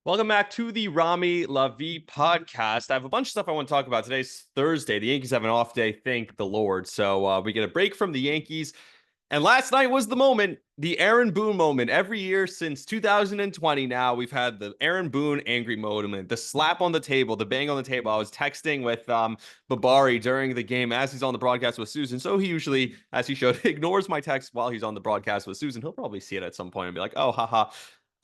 Welcome back to the Rami La Vie podcast. I have a bunch of stuff I want to talk about. Today's Thursday. The Yankees have an off day, thank the Lord. So we get a break from the Yankees. And last night was the moment, the Aaron Boone moment. Every year since 2020 now, we've had the Aaron Boone angry moment, the slap on the table, the bang on the table. I was texting with Babari during the game as he's on the broadcast with Susan. So he usually, as he showed, ignores my text while he's on the broadcast with Susan. He'll probably see it at some point and be like, oh, haha.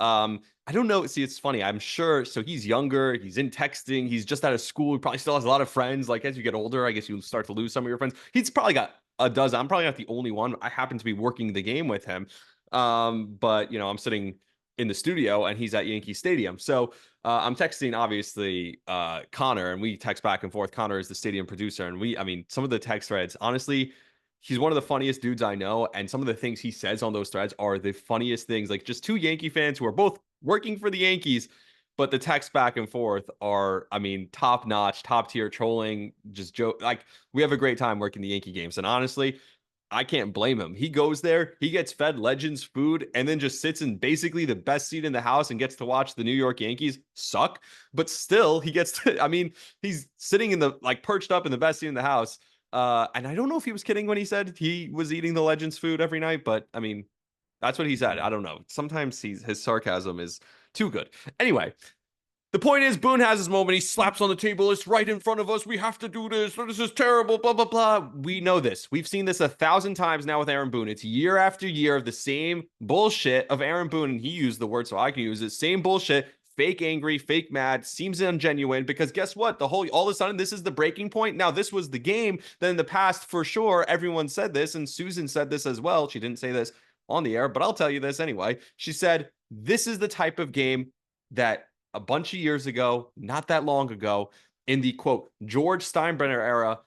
I don't know. See, it's funny. I'm sure. So he's younger. He's in texting. He's just out of school. He probably still has a lot of friends. Like as you get older, I guess you start to lose some of your friends. He's probably got a dozen. I'm probably not the only one. I happen to be working the game with him. But I'm sitting in the studio and he's at Yankee Stadium. So I'm texting obviously Connor, and we text back and forth. Connor is the stadium producer, and I mean, some of the text threads, honestly, he's one of the funniest dudes I know. And some of the things he says on those threads are the funniest things. Like just two Yankee fans who are both working for the Yankees, but the texts back and forth are, I mean, top notch, top tier trolling, just joke. Like we have a great time working the Yankee games. And honestly, I can't blame him. He goes there, he gets fed Legends food, and then just sits in basically the best seat in the house and gets to watch the New York Yankees suck. But still, he gets to, I mean, he's sitting in the, like, perched up in the best seat in the house. And I don't know if he was kidding when he said he was eating the Legends food every night, but I mean, that's what he said. I don't know. Sometimes his sarcasm is too good. Anyway, the point is, Boone has his moment. He slaps on the table. It's right in front of us. We have to do this. This is terrible. Blah, blah, blah. We know this. We've seen this 1,000 times now with Aaron Boone. It's year after year of the same bullshit of Aaron Boone. And he used the word, so I can use it. Same bullshit. Fake angry, fake mad, seems ungenuine. Because guess what? All of a sudden, this is the breaking point. Now, this was the game. Then in the past, for sure, everyone said this. And Susan said this as well. She didn't say this on the air, but I'll tell you this anyway. She said, this is the type of game that a bunch of years ago, not that long ago, in the quote George Steinbrenner era,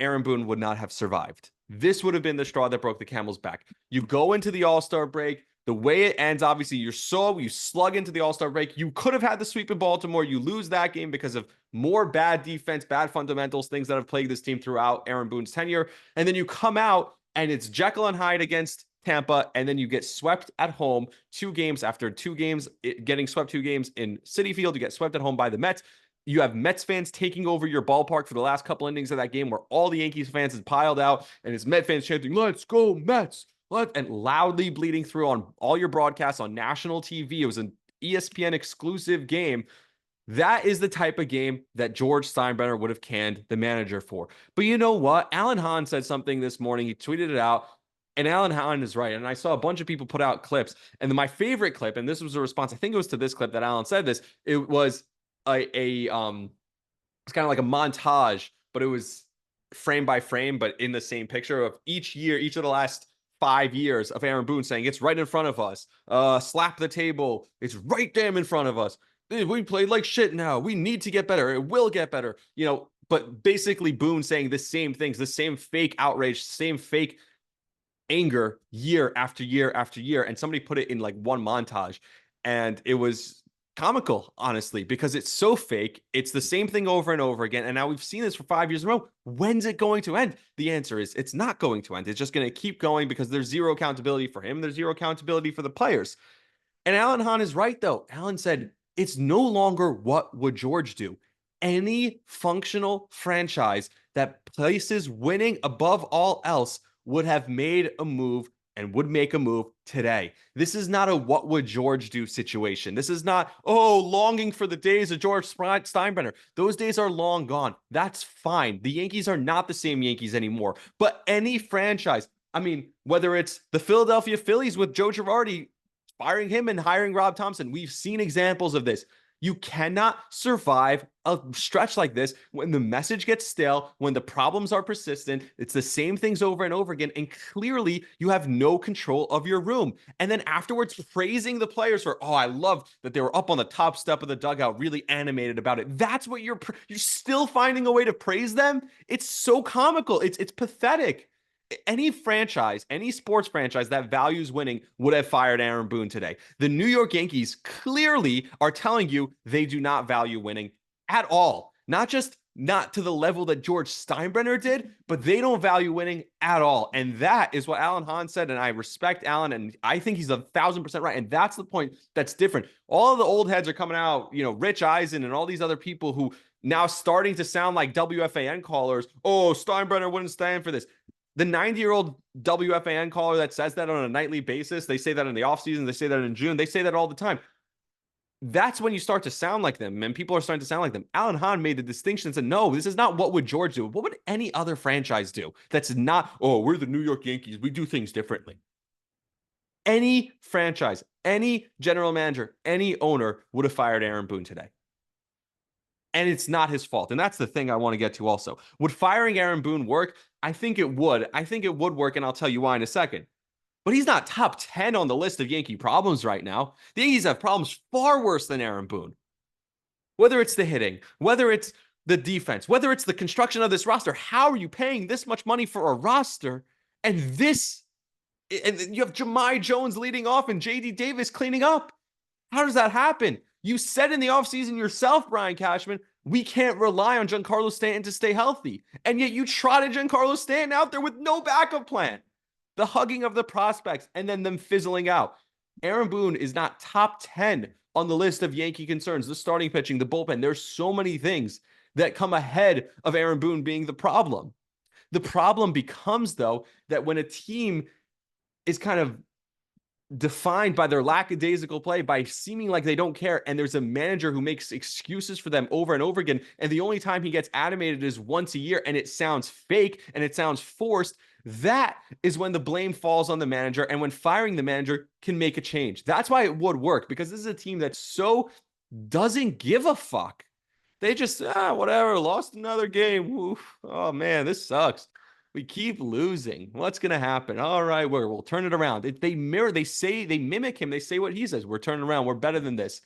Aaron Boone would not have survived. This would have been the straw that broke the camel's back. You go into the All-Star break, the way it ends, obviously, you slug into the All-Star break. You could have had the sweep in Baltimore. You lose that game because of more bad defense, bad fundamentals, things that have plagued this team throughout Aaron Boone's tenure. And then you come out and it's Jekyll and Hyde against Tampa, and then you get swept at home 2 games after 2 games, getting swept 2 games in Citi Field. You get swept at home by the Mets. You have Mets fans taking over your ballpark for the last couple innings of that game where all the Yankees fans had piled out, and it's Met fans chanting, "Let's go, Mets!" And loudly bleeding through on all your broadcasts on national TV. It was an ESPN exclusive game. That is the type of game that George Steinbrenner would have canned the manager for. But you know what? Alan Hahn said something this morning. He tweeted it out. And Alan Hahn is right. And I saw a bunch of people put out clips. And my favorite clip, and this was a response, I think it was to this clip that Alan said this. It was it's kind of like a montage, but it was frame by frame, but in the same picture of each year, each of the last 5 years of Aaron Boone saying, it's right in front of us. Slap the table. It's right damn in front of us. We played like shit now. We need to get better. It will get better. But basically Boone saying the same things, the same fake outrage, same fake anger year after year after year. And somebody put it in like one montage, and it was comical, honestly, because it's so fake. It's the same thing over and over again. And now we've seen this for 5 years in a row. When's it going to end? The answer is it's not going to end. It's just going to keep going because there's zero accountability for him. There's zero accountability for the players. And Alan Hahn is right, though. Alan said it's no longer what would George do. Any functional franchise that places winning above all else would have made a move and would make a move today. This is not a what would George do situation. This is not, longing for the days of George Steinbrenner. Those days are long gone. That's fine. The Yankees are not the same Yankees anymore. But any franchise, I mean, whether it's the Philadelphia Phillies with Joe Girardi firing him and hiring Rob Thompson, we've seen examples of this. You cannot survive a stretch like this when the message gets stale, when the problems are persistent. It's the same things over and over again. And clearly you have no control of your room. And then afterwards praising the players for, I love that they were up on the top step of the dugout, really animated about it. That's what you're still finding a way to praise them. It's so comical. It's pathetic. Any franchise, any sports franchise that values winning would have fired Aaron Boone today. The New York Yankees clearly are telling you they do not value winning at all. Not just not to the level that George Steinbrenner did, but they don't value winning at all. And that is what Alan Hahn said. And I respect Alan, and I think he's 1,000% right. And that's the point that's different. All of the old heads are coming out, Rich Eisen and all these other people who now starting to sound like WFAN callers. Oh, Steinbrenner wouldn't stand for this. The 90-year-old WFAN caller that says that on a nightly basis, they say that in the offseason, they say that in June, they say that all the time. That's when you start to sound like them, and people are starting to sound like them. Alan Hahn made the distinction and said, no, this is not what would George do. What would any other franchise do? That's not, oh, we're the New York Yankees. We do things differently. Any franchise, any general manager, any owner would have fired Aaron Boone today. And it's not his fault. And that's the thing I want to get to also. Would firing Aaron Boone work? I think it would. I think it would work, and I'll tell you why in a second. But he's not top 10 on the list of Yankee problems right now. The Yankees have problems far worse than Aaron Boone. Whether it's the hitting, whether it's the defense, whether it's the construction of this roster, how are you paying this much money for a roster? And you have Jahmai Jones leading off and J.D. Davis cleaning up. How does that happen? You said in the offseason yourself, Brian Cashman, we can't rely on Giancarlo Stanton to stay healthy. And yet you trotted Giancarlo Stanton out there with no backup plan. The hugging of the prospects and then them fizzling out. Aaron Boone is not top 10 on the list of Yankee concerns. The starting pitching, the bullpen. There's so many things that come ahead of Aaron Boone being the problem. The problem becomes, though, that when a team is kind of defined by their lackadaisical play, by seeming like they don't care, and there's a manager who makes excuses for them over and over again, and the only time he gets animated is once a year, and it sounds fake and it sounds forced, that is when the blame falls on the manager, and when firing the manager can make a change. That's why it would work, because this is a team that so doesn't give a fuck. They just, whatever, lost another game. Oof. Oh, man, this sucks. We keep losing. What's going to happen? All right, we'll turn it around. They mimic him. They say what he says. We're turning around. We're better than this.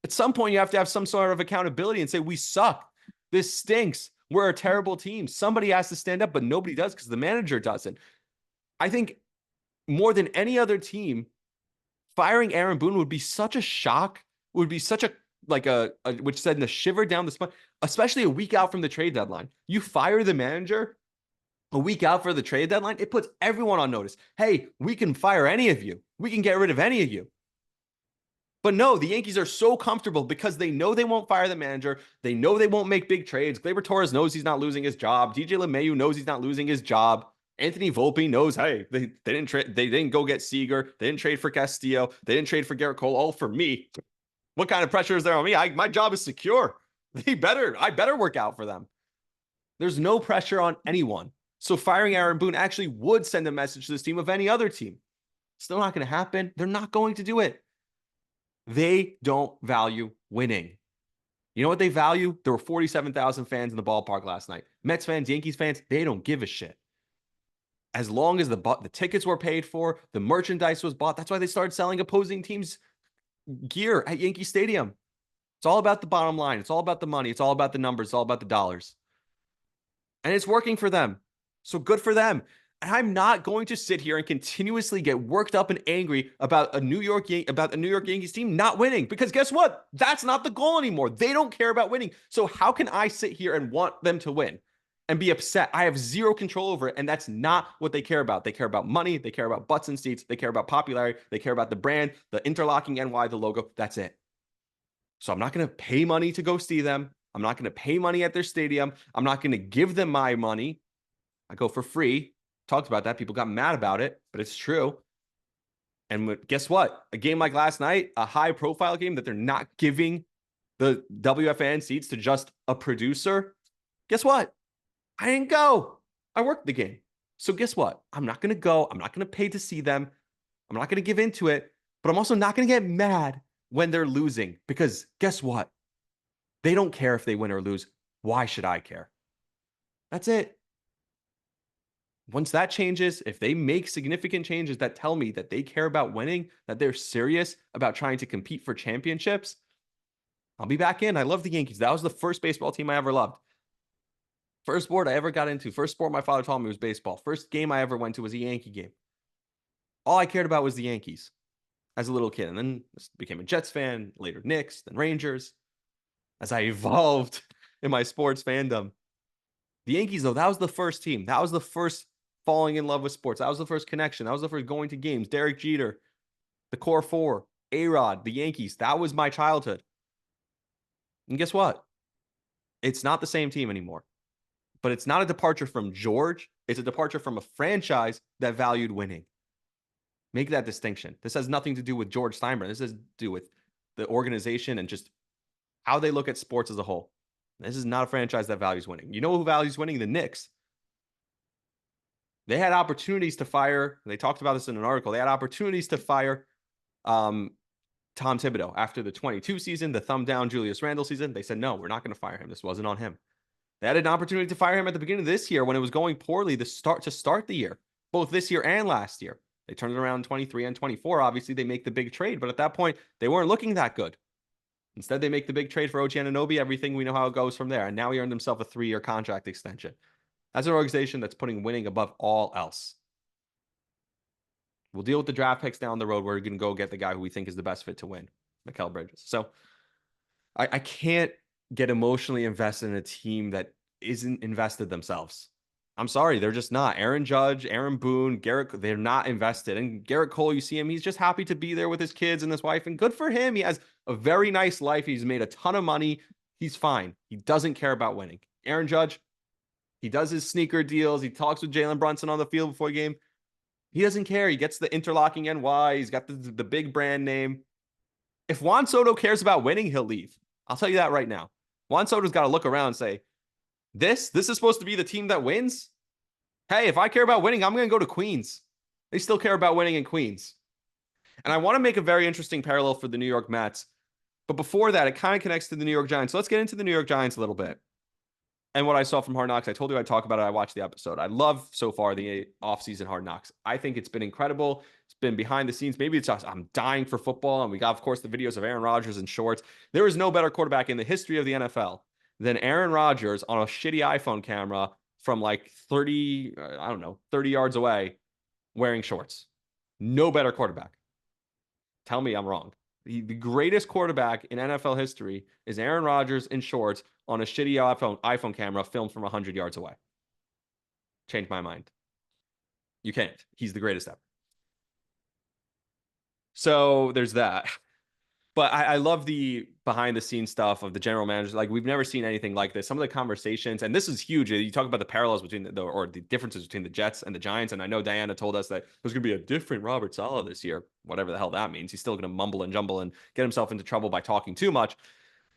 At some point, you have to have some sort of accountability and say, we suck. This stinks. We're a terrible team. Somebody has to stand up, but nobody does because the manager doesn't. I think more than any other team, firing Aaron Boone would be such a shock, would be such which send a shiver down the spine, especially a week out from the trade deadline. You fire the manager a week out for the trade deadline, it puts everyone on notice. Hey, we can fire any of you. We can get rid of any of you. But no, the Yankees are so comfortable because they know they won't fire the manager. They know they won't make big trades. Gleyber Torres knows he's not losing his job. DJ LeMahieu knows he's not losing his job. Anthony Volpe knows, hey, they didn't go get Seager. They didn't trade for Castillo. They didn't trade for Garrett Cole. All for me. What kind of pressure is there on me? My job is secure. I better work out for them. There's no pressure on anyone. So firing Aaron Boone actually would send a message to this team of any other team. Still not going to happen. They're not going to do it. They don't value winning. You know what they value? There were 47,000 fans in the ballpark last night. Mets fans, Yankees fans, they don't give a shit. As long as the tickets were paid for, the merchandise was bought. That's why they started selling opposing teams' gear at Yankee Stadium. It's all about the bottom line. It's all about the money. It's all about the numbers. It's all about the dollars. And it's working for them. So good for them. And I'm not going to sit here and continuously get worked up and angry about a New York Yankees team not winning, because guess what? That's not the goal anymore. They don't care about winning. So how can I sit here and want them to win and be upset? I have zero control over it, and that's not what they care about. They care about money. They care about butts and seats. They care about popularity. They care about the brand, the interlocking NY, the logo. That's it. So I'm not going to pay money to go see them. I'm not going to pay money at their stadium. I'm not going to give them my money. I go for free. Talked about that. People got mad about it, but it's true. And guess what? A game like last night, a high-profile game that they're not giving the WFAN seats to just a producer. Guess what? I didn't go. I worked the game. So guess what? I'm not going to go. I'm not going to pay to see them. I'm not going to give into it, but I'm also not going to get mad when they're losing, because guess what? They don't care if they win or lose. Why should I care? That's it. Once that changes, if they make significant changes that tell me that they care about winning, that they're serious about trying to compete for championships, I'll be back in. I love the Yankees. That was the first baseball team I ever loved. First sport I ever got into. First sport my father taught me was baseball. First game I ever went to was a Yankee game. All I cared about was the Yankees as a little kid. And then became a Jets fan, later Knicks, then Rangers. As I evolved in my sports fandom. The Yankees, though, that was the first team. That was the first falling in love with sports. That was the first connection. That was the first going to games. Derek Jeter, the core four, A-Rod, the Yankees. That was my childhood. And guess what? It's not the same team anymore. But it's not a departure from George. It's a departure from a franchise that valued winning. Make that distinction. This has nothing to do with George Steinbrenner. This has to do with the organization and just how they look at sports as a whole. This is not a franchise that values winning. You know who values winning? The Knicks. They had opportunities to fire. They talked about this in an article. They had opportunities to fire Tom Thibodeau after the 22 season, the thumb down Julius Randle season. They said, no, we're not going to fire him. This wasn't on him. They had an opportunity to fire him at the beginning of this year when it was going poorly to start the year, both this year and last year. They turned it around in 23 and 24. Obviously, they make the big trade, but at that point, they weren't looking that good. Instead, they make the big trade for OG Anunoby. Everything, we know how it goes from there. And now he earned himself a 3-year contract extension. That's an organization that's putting winning above all else. We'll deal with the draft picks down the road. We're going to go get the guy who we think is the best fit to win, Mikal Bridges. So I can't get emotionally invested in a team that isn't invested themselves. I'm sorry, they're just not. Aaron Judge, Aaron Boone, Garrett, they're not invested. And Garrett Cole, you see him, he's just happy to be there with his kids and his wife, and good for him. He has a very nice life. He's made a ton of money. He's fine. He doesn't care about winning. Aaron Judge, he does his sneaker deals. He talks with Jalen Brunson on the field before the game. He doesn't care. He gets the interlocking NY. He's got the big brand name. If Juan Soto cares about winning, he'll leave. I'll tell you that right now. Juan Soto's got to look around and say, This is supposed to be the team that wins? Hey, if I care about winning, I'm going to go to Queens. They still care about winning in Queens. And I want to make a very interesting parallel for the New York Mets. But before that, it kind of connects to the New York Giants. So let's get into the New York Giants a little bit. And what I saw from Hard Knocks, I told you I'd talk about it. I watched the episode. I love so far the offseason Hard Knocks. I think it's been incredible. It's been behind the scenes. Maybe it's just I'm dying for football. And we got, of course, the videos of Aaron Rodgers in shorts. There is no better quarterback in the history of the NFL than Aaron Rodgers on a shitty iPhone camera from like 30 yards away wearing shorts. No better quarterback. Tell me I'm wrong. The greatest quarterback in NFL history is Aaron Rodgers in shorts on a shitty iPhone camera filmed from 100 yards away. Changed my mind. You can't. He's the greatest ever. So there's that. But I love the behind the scenes stuff of the general manager. Like, we've never seen anything like this. Some of the conversations, and this is huge. You talk about the parallels between the differences between the Jets and the Giants. And I know Diana told us that there's going to be a different Robert Saleh this year, whatever the hell that means. He's still going to mumble and jumble and get himself into trouble by talking too much.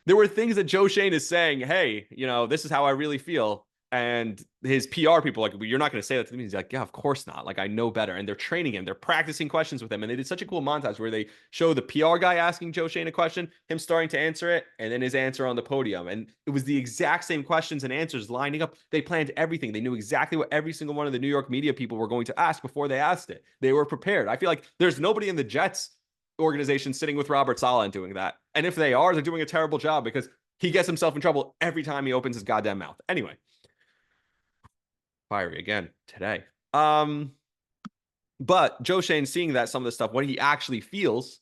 There were things that Joe Schoen is saying, hey, this is how I really feel. And his PR people are like, well, you're not going to say that to me. He's like, yeah, of course not. Like, I know better. And they're training him. They're practicing questions with him. And they did such a cool montage where they show the PR guy asking Joe Schoen a question, him starting to answer it, and then his answer on the podium. And it was the exact same questions and answers lining up. They planned everything. They knew exactly what every single one of the New York media people were going to ask before they asked it. They were prepared. I feel like there's nobody in the Jets organization sitting with Robert Saleh and doing that. And if they are, they're doing a terrible job because he gets himself in trouble every time he opens his goddamn mouth. Anyway. Fiery again today. But Joe Schoen seeing that some of the stuff, what he actually feels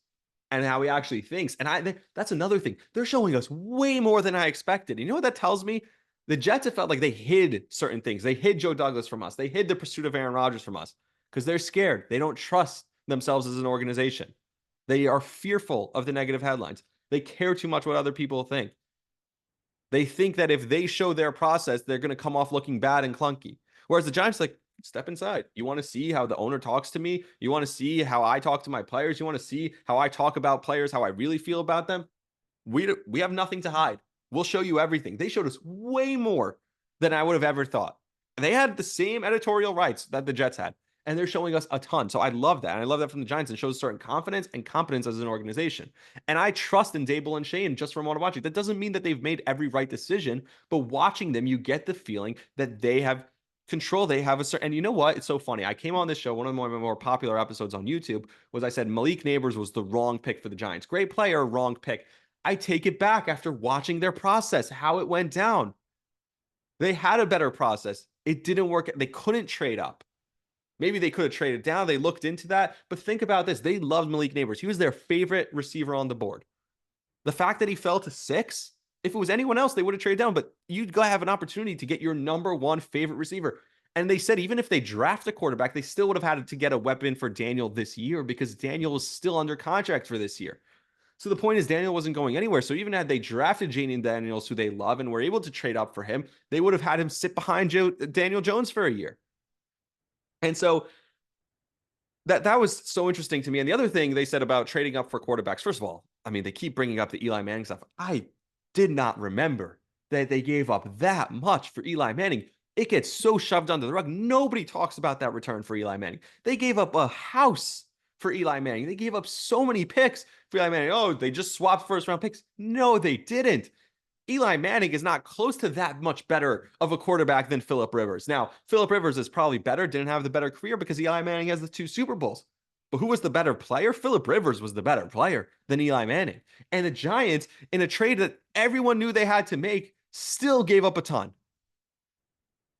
and how he actually thinks. And that's another thing. They're showing us way more than I expected. You know what that tells me? The Jets have felt like they hid certain things. They hid Joe Douglas from us. They hid the pursuit of Aaron Rodgers from us because they're scared. They don't trust themselves as an organization. They are fearful of the negative headlines. They care too much what other people think. They think that if they show their process, they're going to come off looking bad and clunky. Whereas the Giants, like, step inside. You want to see how the owner talks to me? You want to see how I talk to my players? You want to see how I talk about players, how I really feel about them? We have nothing to hide. We'll show you everything. They showed us way more than I would have ever thought. They had the same editorial rights that the Jets had, and they're showing us a ton. So I love that. And I love that from the Giants. It shows certain confidence and competence as an organization. And I trust in Dable and Schoen just from what I'm watching. That doesn't mean that they've made every right decision, but watching them, you get the feeling that they have control. They have a certain, and you know what? It's so funny. I came on this show. One of my more popular episodes on YouTube was I said Malik Neighbors was the wrong pick for the Giants. Great player, wrong pick. I take it back after watching their process, how it went down. They had a better process. It didn't work. They couldn't trade up. Maybe they could have traded down. They looked into that. But think about this. They loved Malik Neighbors. He was their favorite receiver on the board. The fact that he fell to 6 If it was anyone else, they would have traded down, but you'd go have an opportunity to get your number one favorite receiver. And they said even if they draft a quarterback, they still would have had to get a weapon for Daniel this year because Daniel is still under contract for this year. So the point is Daniel wasn't going anywhere. So even had they drafted Janie Daniels, who they love, and were able to trade up for him, they would have had him sit behind Daniel Jones for a year. And so that was so interesting to me. And the other thing they said about trading up for quarterbacks, first of all, I mean, they keep bringing up the Eli Manning stuff. I did not remember that they gave up that much for Eli Manning. It gets so shoved under the rug. Nobody talks about that return for Eli Manning. They gave up a house for Eli Manning. They gave up so many picks for Eli Manning. Oh, they just swapped first round picks. No, they didn't. Eli Manning is not close to that much better of a quarterback than Phillip Rivers. Now, Phillip Rivers is probably better, didn't have the better career because Eli Manning has the 2 Super Bowls. But who was the better player? Phillip Rivers was the better player than Eli Manning. And the Giants, in a trade that everyone knew they had to make, still gave up a ton.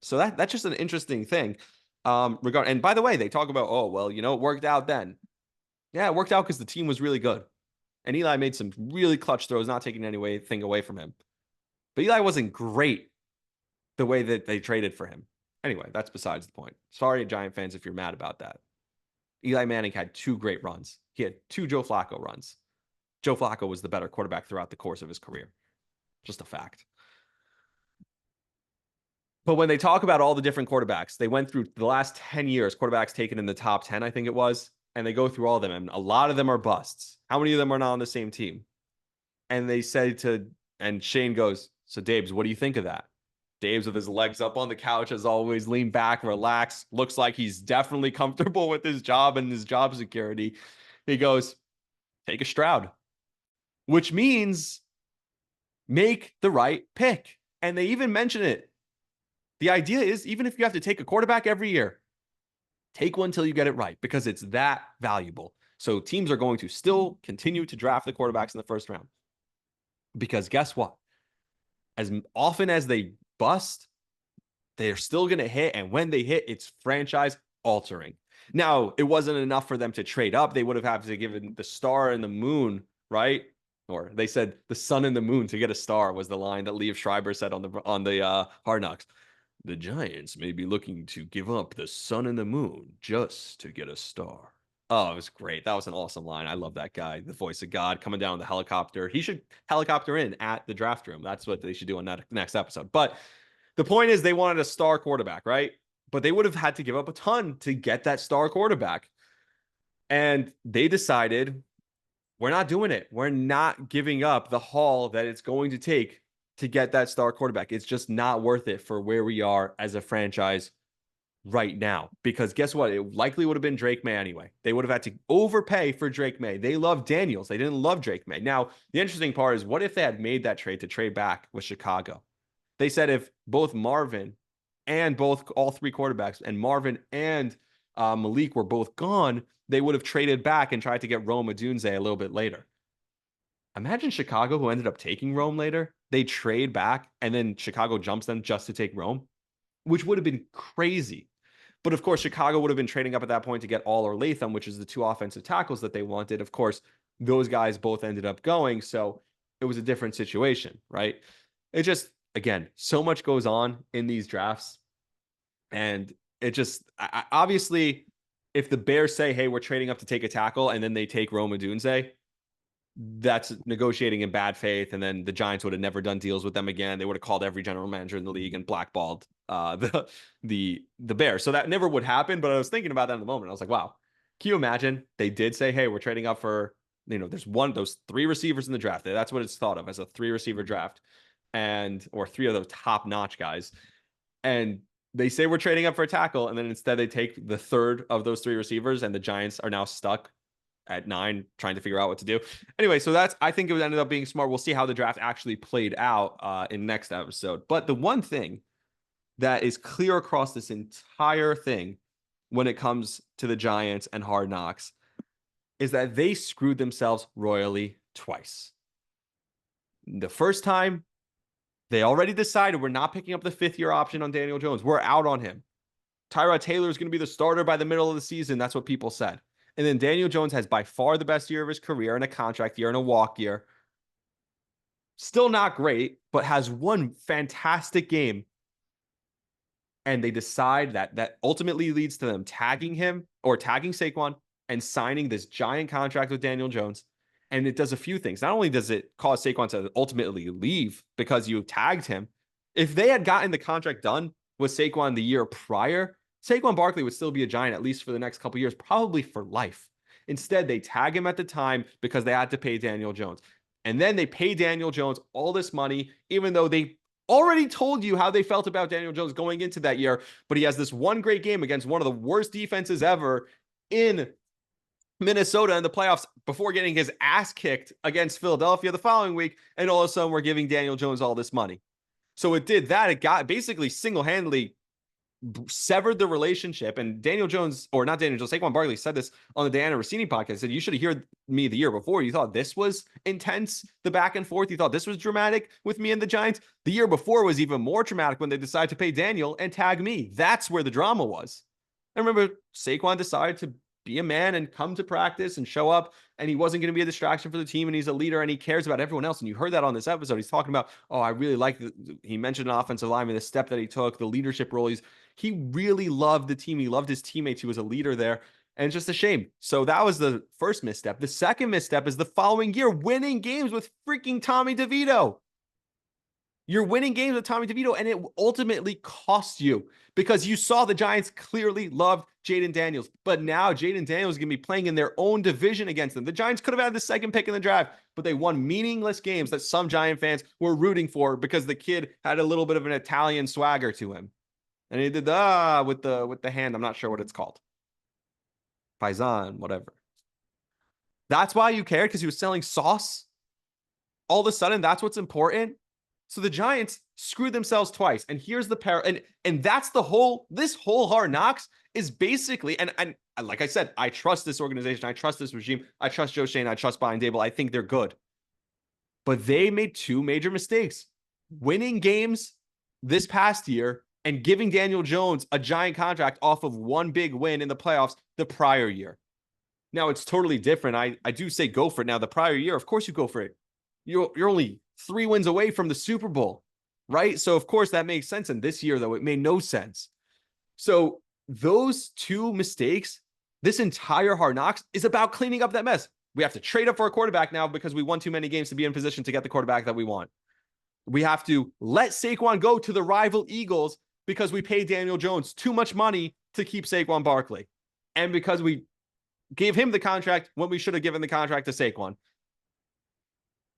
So that's just an interesting thing. And by the way, they talk about, oh, well, it worked out then. Yeah, it worked out because the team was really good. And Eli made some really clutch throws, not taking anything away from him. But Eli wasn't great the way that they traded for him. Anyway, that's besides the point. Sorry, Giant fans, if you're mad about that. Eli Manning had 2 great runs. He had 2 Joe Flacco runs. Joe Flacco was the better quarterback throughout the course of his career. Just a fact. But when they talk about all the different quarterbacks, they went through the last 10 years, quarterbacks taken in the top 10, I think it was, and they go through all of them, and a lot of them are busts. How many of them are not on the same team? And they say and Shane goes, so Dabes, what do you think of that? Dabes with his legs up on the couch, as always, lean back, relax. Looks like he's definitely comfortable with his job and his job security. He goes, take a Stroud, which means make the right pick. And they even mention it. The idea is, even if you have to take a quarterback every year, take one till you get it right because it's that valuable. So teams are going to still continue to draft the quarterbacks in the first round. Because guess what? As often as they bust, they're still going to hit. And when they hit, it's franchise altering. Now, it wasn't enough for them to trade up. They would have had to give the star and the moon, right? Or they said the sun and the moon to get a star was the line that Liev Schreiber said on the Hard Knocks. The Giants may be looking to give up the sun and the moon just to get a star. Oh, it was great. That was an awesome line. I love that guy, the voice of God, coming down the helicopter. He should helicopter in at the draft room. That's what they should do on that next episode. But the point is they wanted a star quarterback, right? But they would have had to give up a ton to get that star quarterback. And they decided, we're not doing it. We're not giving up the haul that it's going to take to get that star quarterback. It's just not worth it for where we are as a franchise right now. Because guess what? It likely would have been Drake May anyway. They would have had to overpay for Drake May. They love Daniels. They didn't love Drake May. Now, the interesting part is, what if they had made that trade to trade back with Chicago? They said if both Marvin and all 3 quarterbacks and Marvin and Malik were both gone, they would have traded back and tried to get Rome Odunze a little bit later. Imagine Chicago, who ended up taking Rome later. They trade back, and then Chicago jumps them just to take Rome, which would have been crazy. But of course, Chicago would have been trading up at that point to get All or Latham, which is the 2 offensive tackles that they wanted. Of course, those guys both ended up going, so it was a different situation, right? It just, again, so much goes on in these drafts, and it just, obviously, if the Bears say, hey, we're trading up to take a tackle, and then they take Rome Odunze, that's negotiating in bad faith, and then the Giants would have never done deals with them again. They would have called every general manager in the league and blackballed the Bears. So that never would happen. But I was thinking about that in the moment. I was like, wow, can you imagine they did say, hey, we're trading up for, there's those 3 receivers in the draft. That's what it's thought of as a 3 receiver draft, or 3 of those top notch guys. And they say we're trading up for a tackle, and then instead they take the 3rd of those 3 receivers, and the Giants are now stuck at 9 trying to figure out what to do. Anyway, so I think it ended up being smart. We'll see how the draft actually played out in next episode. But the one thing that is clear across this entire thing when it comes to the Giants and Hard Knocks is that they screwed themselves royally twice. The first time, they already decided we're not picking up the 5th-year option on Daniel Jones. We're out on him. Tyrod Taylor is going to be the starter by the middle of the season. That's what people said. And then Daniel Jones has by far the best year of his career in a contract year and a walk year. Still not great, but has one fantastic game. And they decide that ultimately leads to them tagging him or tagging Saquon and signing this giant contract with Daniel Jones. And it does a few things. Not only does it cause Saquon to ultimately leave because you tagged him, if they had gotten the contract done with Saquon the year prior, Saquon Barkley would still be a Giant, at least for the next couple of years, probably for life. Instead, they tag him at the time because they had to pay Daniel Jones. And then they pay Daniel Jones all this money, even though they already told you how they felt about Daniel Jones going into that year. But he has this one great game against one of the worst defenses ever in Minnesota in the playoffs before getting his ass kicked against Philadelphia the following week. And all of a sudden, we're giving Daniel Jones all this money. So it did that. It got basically single-handedly severed the relationship. And Daniel Jones, or not Daniel Jones, Saquon Barkley said this on the Diana Rossini podcast, said, you should have heard me the year before. You thought this was intense, the back and forth. You thought this was dramatic with me and the Giants. The year before was even more traumatic when they decided to pay Daniel and tag me. That's where the drama was. I remember Saquon decided to be a man and come to practice and show up, and he wasn't going to be a distraction for the team, and he's a leader, and he cares about everyone else. And you heard that on this episode. He's talking about, oh, I really like, he mentioned an offensive lineman, the step that he took, the leadership role. He really loved the team. He loved his teammates. He was a leader there, and it's just a shame. So that was the first misstep. The second misstep is the following year, winning games with freaking Tommy DeVito. You're winning games with Tommy DeVito, and it ultimately cost you because you saw the Giants clearly loved Jayden Daniels. But now Jayden Daniels is going to be playing in their own division against them. The Giants could have had the second pick in the draft, but they won meaningless games that some Giant fans were rooting for because the kid had a little bit of an Italian swagger to him. And he did with the hand. I'm not sure what it's called. Paisan, whatever. That's why you cared, because he was selling sauce. All of a sudden, that's what's important. So the Giants screwed themselves twice. And here's the and that's this whole Hard Knocks is basically, and like I said, I trust this organization. I trust this regime. I trust Joe Schoen. I trust Brian Daboll. I think they're good. But they made two major mistakes. Winning games this past year and giving Daniel Jones a giant contract off of one big win in the playoffs the prior year. Now, it's totally different. I do say go for it. Now, the prior year, of course you go for it. You're only 3 wins away from the Super Bowl, right? So, of course, that makes sense. And this year, though, it made no sense. So those two mistakes, this entire Hard Knocks is about cleaning up that mess. We have to trade up for a quarterback now because we won too many games to be in position to get the quarterback that we want. We have to let Saquon go to the rival Eagles because we paid Daniel Jones too much money to keep Saquon Barkley. And because we gave him the contract when we should have given the contract to Saquon.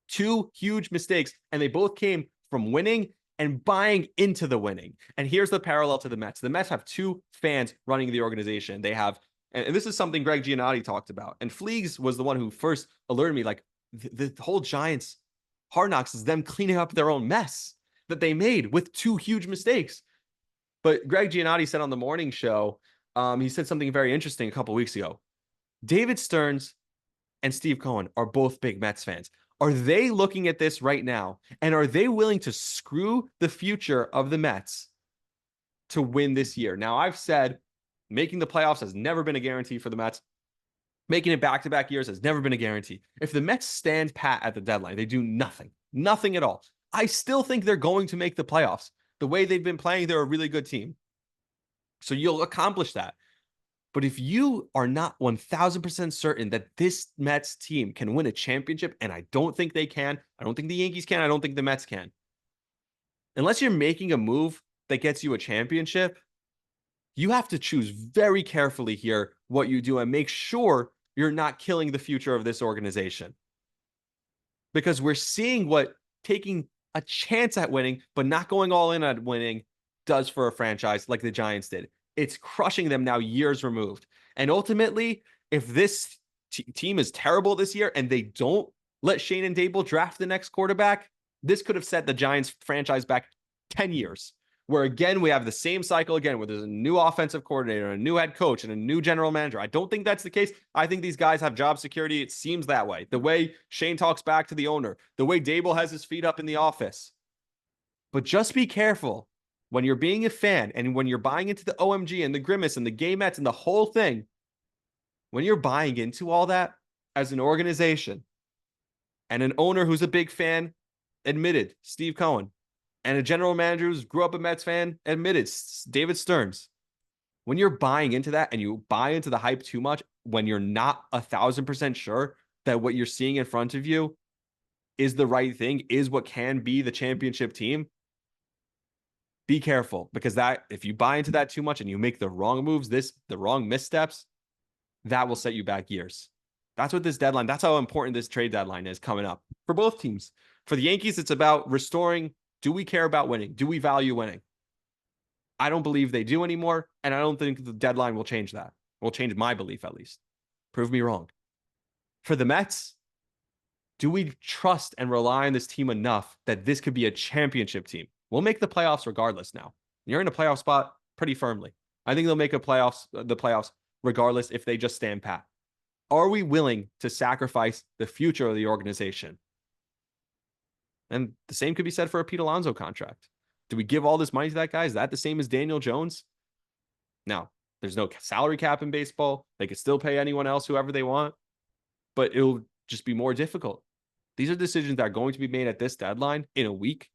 Two huge mistakes, and they both came from winning and buying into the winning. And here's the parallel to the Mets. The Mets have two fans running the organization. They have, and this is something Greg Giannotti talked about. And Fleegs was the one who first alerted me, like, the whole Giants Hard Knocks is them cleaning up their own mess that they made with two huge mistakes. But Greg Giannotti said on the morning show, he said something very interesting a couple weeks ago. David Stearns and Steve Cohen are both big Mets fans. Are they looking at this right now? And are they willing to screw the future of the Mets to win this year? Now, I've said making the playoffs has never been a guarantee for the Mets. Making it back-to-back years has never been a guarantee. If the Mets stand pat at the deadline, they do nothing at all. I still think they're going to make the playoffs. The way they've been playing, they're a really good team. So you'll accomplish that. But if you are not 1,000% certain that this Mets team can win a championship, and I don't think they can, I don't think the Yankees can, I don't think the Mets can. Unless you're making a move that gets you a championship, you have to choose very carefully here what you do and make sure you're not killing the future of this organization. Because we're seeing what taking a chance at winning, but not going all in at winning, does for a franchise like the Giants did. It's crushing them now years removed. And ultimately, if this team is terrible this year and they don't let Schoen and Daboll draft the next quarterback, this could have set the Giants franchise back 10 years, where again, we have the same cycle again, where there's a new offensive coordinator, a new head coach, and a new general manager. I don't think that's the case. I think these guys have job security. It seems that way. The way Schoen talks back to the owner, the way Daboll has his feet up in the office. But just be careful when you're being a fan and when you're buying into the OMG and the Grimace and the Gay Mets and the whole thing, when you're buying into all that as an organization and an owner who's a big fan admitted, Steve Cohen, and a general manager who grew up a Mets fan admitted, David Stearns. When you're buying into that and you buy into the hype too much, when you're not 1,000% sure that what you're seeing in front of you is the right thing, is what can be the championship team, be careful, because that, if you buy into that too much and you make the wrong moves, the wrong missteps, that will set you back years. That's what this deadline, that's how important this trade deadline is coming up for both teams. For the Yankees, it's about restoring, do we care about winning? Do we value winning? I don't believe they do anymore, and I don't think the deadline will change that. Will change my belief, at least. Prove me wrong. For the Mets, do we trust and rely on this team enough that this could be a championship team? We'll make the playoffs regardless now. You're in a playoff spot pretty firmly. I think they'll make the playoffs regardless if they just stand pat. Are we willing to sacrifice the future of the organization? And the same could be said for a Pete Alonso contract. Do we give all this money to that guy? Is that the same as Daniel Jones? No, there's no salary cap in baseball. They could still pay anyone else, whoever they want, but it'll just be more difficult. These are decisions that are going to be made at this deadline in a week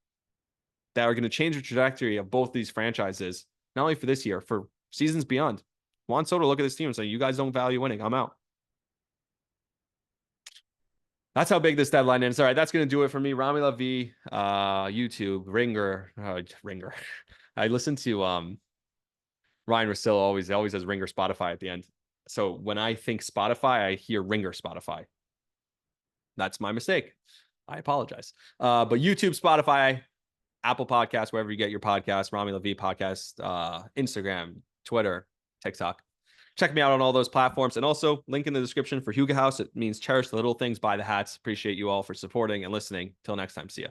that are going to change the trajectory of both these franchises, not only for this year, for seasons beyond. Juan Soto look at this team and say, you guys don't value winning. I'm out. That's how big this deadline is. All right, that's going to do it for me. Rami Lavi, YouTube, Ringer. I listen to Ryan Russillo always has Ringer Spotify at the end. So when I think Spotify, I hear Ringer Spotify. That's my mistake. I apologize. But YouTube, Spotify, Apple Podcasts, wherever you get your podcasts, Rami Lavi Podcast, Instagram, Twitter, TikTok. Check me out on all those platforms. And also, link in the description for Huga House. It means cherish the little things, buy the hats. Appreciate you all for supporting and listening. Till next time, see ya.